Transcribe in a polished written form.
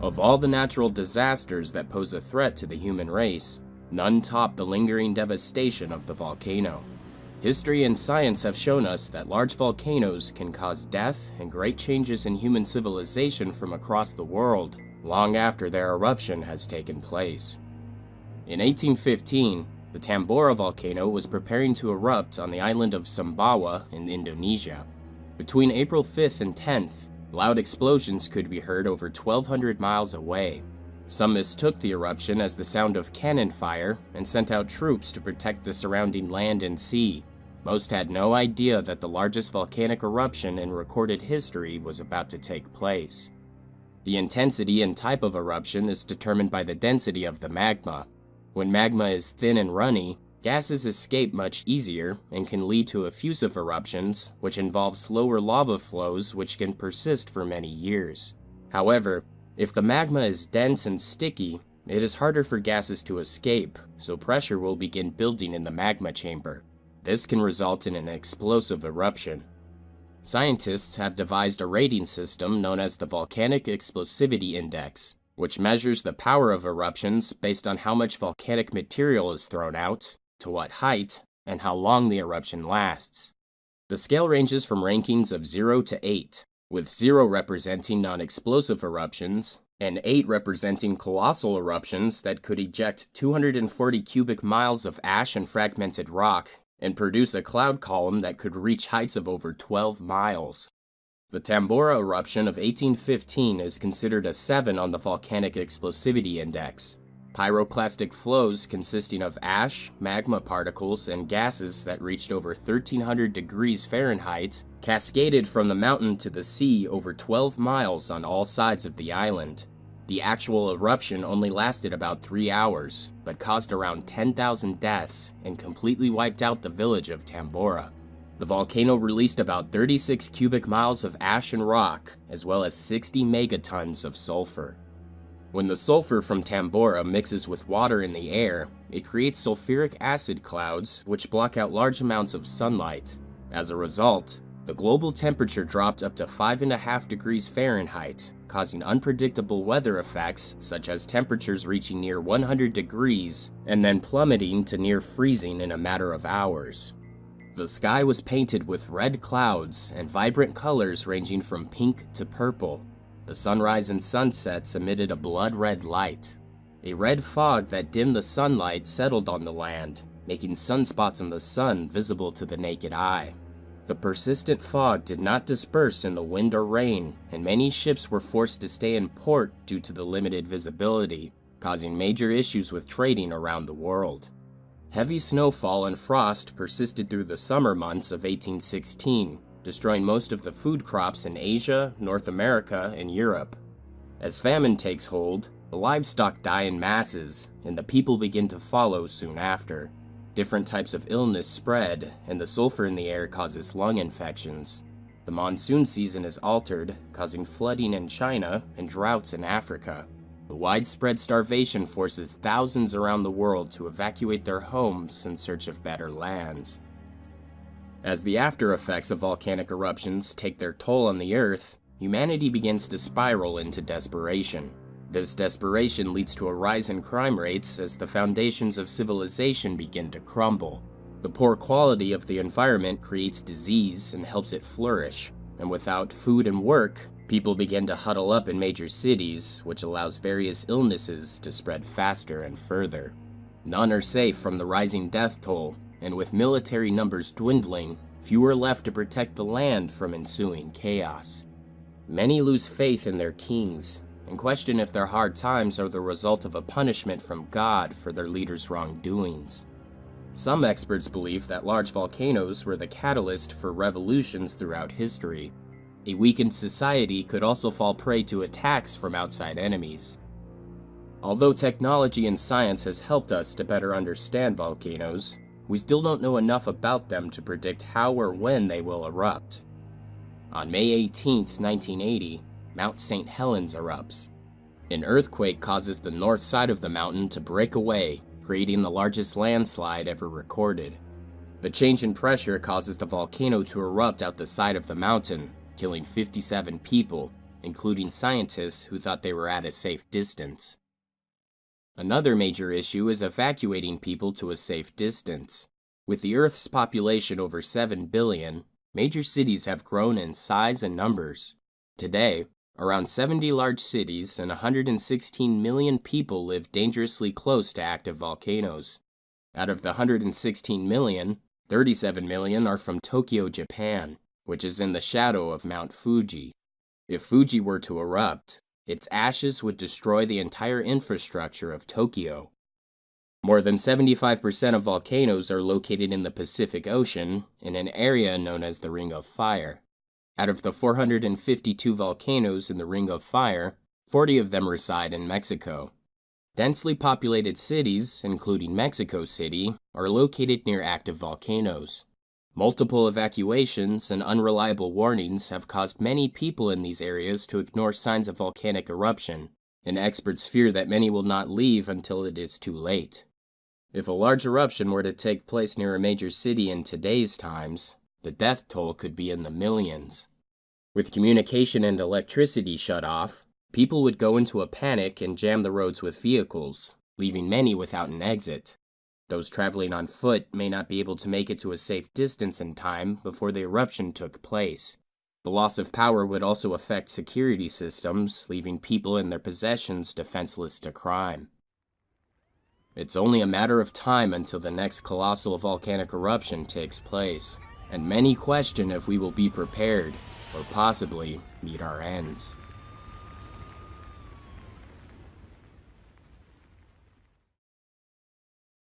Of all the natural disasters that pose a threat to the human race, none top the lingering devastation of the volcano. History and science have shown us that large volcanoes can cause death and great changes in human civilization from across the world, long after their eruption has taken place. In 1815, the Tambora volcano was preparing to erupt on the island of Sumbawa in Indonesia. Between April 5th and 10th, loud explosions could be heard over 1,200 miles away. Some mistook the eruption as the sound of cannon fire and sent out troops to protect the surrounding land and sea. Most had no idea that the largest volcanic eruption in recorded history was about to take place. The intensity and type of eruption is determined by the density of the magma. When magma is thin and runny, gases escape much easier and can lead to effusive eruptions, which involve slower lava flows which can persist for many years. However, if the magma is dense and sticky, it is harder for gases to escape, so pressure will begin building in the magma chamber. This can result in an explosive eruption. Scientists have devised a rating system known as the Volcanic Explosivity Index, which measures the power of eruptions based on how much volcanic material is thrown out, to what height, and how long the eruption lasts. The scale ranges from rankings of 0 to 8, with 0 representing non-explosive eruptions, and 8 representing colossal eruptions that could eject 240 cubic miles of ash and fragmented rock, and produce a cloud column that could reach heights of over 12 miles. The Tambora eruption of 1815 is considered a 7 on the Volcanic Explosivity Index. Pyroclastic flows consisting of ash, magma particles, and gases that reached over 1,300 degrees Fahrenheit cascaded from the mountain to the sea over 12 miles on all sides of the island. The actual eruption only lasted about 3 hours, but caused around 10,000 deaths and completely wiped out the village of Tambora. The volcano released about 36 cubic miles of ash and rock, as well as 60 megatons of sulfur. When the sulfur from Tambora mixes with water in the air, it creates sulfuric acid clouds which block out large amounts of sunlight. As a result, the global temperature dropped up to 5.5 degrees Fahrenheit, causing unpredictable weather effects such as temperatures reaching near 100 degrees and then plummeting to near freezing in a matter of hours. The sky was painted with red clouds and vibrant colors ranging from pink to purple. The sunrise and sunsets emitted a blood-red light. A red fog that dimmed the sunlight settled on the land, making sunspots in the sun visible to the naked eye. The persistent fog did not disperse in the wind or rain, and many ships were forced to stay in port due to the limited visibility, causing major issues with trading around the world. Heavy snowfall and frost persisted through the summer months of 1816, destroying most of the food crops in Asia, North America, and Europe. As famine takes hold, the livestock die in masses, and the people begin to follow soon after. Different types of illness spread, and the sulfur in the air causes lung infections. The monsoon season is altered, causing flooding in China and droughts in Africa. The widespread starvation forces thousands around the world to evacuate their homes in search of better lands. As the after effects of volcanic eruptions take their toll on the Earth, humanity begins to spiral into desperation. This desperation leads to a rise in crime rates as the foundations of civilization begin to crumble. The poor quality of the environment creates disease and helps it flourish, and without food and work, people begin to huddle up in major cities, which allows various illnesses to spread faster and further. None are safe from the rising death toll, and with military numbers dwindling, few are left to protect the land from ensuing chaos. Many lose faith in their kings, and question if their hard times are the result of a punishment from God for their leaders' wrongdoings. Some experts believe that large volcanoes were the catalyst for revolutions throughout history. A weakened society could also fall prey to attacks from outside enemies. Although technology and science has helped us to better understand volcanoes, we still don't know enough about them to predict how or when they will erupt. On May 18, 1980, Mount St. Helens erupts. An earthquake causes the north side of the mountain to break away, creating the largest landslide ever recorded. The change in pressure causes the volcano to erupt out the side of the mountain, killing 57 people, including scientists who thought they were at a safe distance. Another major issue is evacuating people to a safe distance. With the Earth's population over 7 billion, major cities have grown in size and numbers. Today, around 70 large cities and 116 million people live dangerously close to active volcanoes. Out of the 116 million, 37 million are from Tokyo, Japan, which is in the shadow of Mount Fuji. If Fuji were to erupt, its ashes would destroy the entire infrastructure of Tokyo. More than 75% of volcanoes are located in the Pacific Ocean, in an area known as the Ring of Fire. Out of the 452 volcanoes in the Ring of Fire, 40 of them reside in Mexico. Densely populated cities, including Mexico City, are located near active volcanoes. Multiple evacuations and unreliable warnings have caused many people in these areas to ignore signs of volcanic eruption, and experts fear that many will not leave until it is too late. If a large eruption were to take place near a major city in today's times, the death toll could be in the millions. With communication and electricity shut off, people would go into a panic and jam the roads with vehicles, leaving many without an exit. Those traveling on foot may not be able to make it to a safe distance in time before the eruption took place. The loss of power would also affect security systems, leaving people and their possessions defenseless to crime. It's only a matter of time until the next colossal volcanic eruption takes place, and many question if we will be prepared, or possibly meet our ends.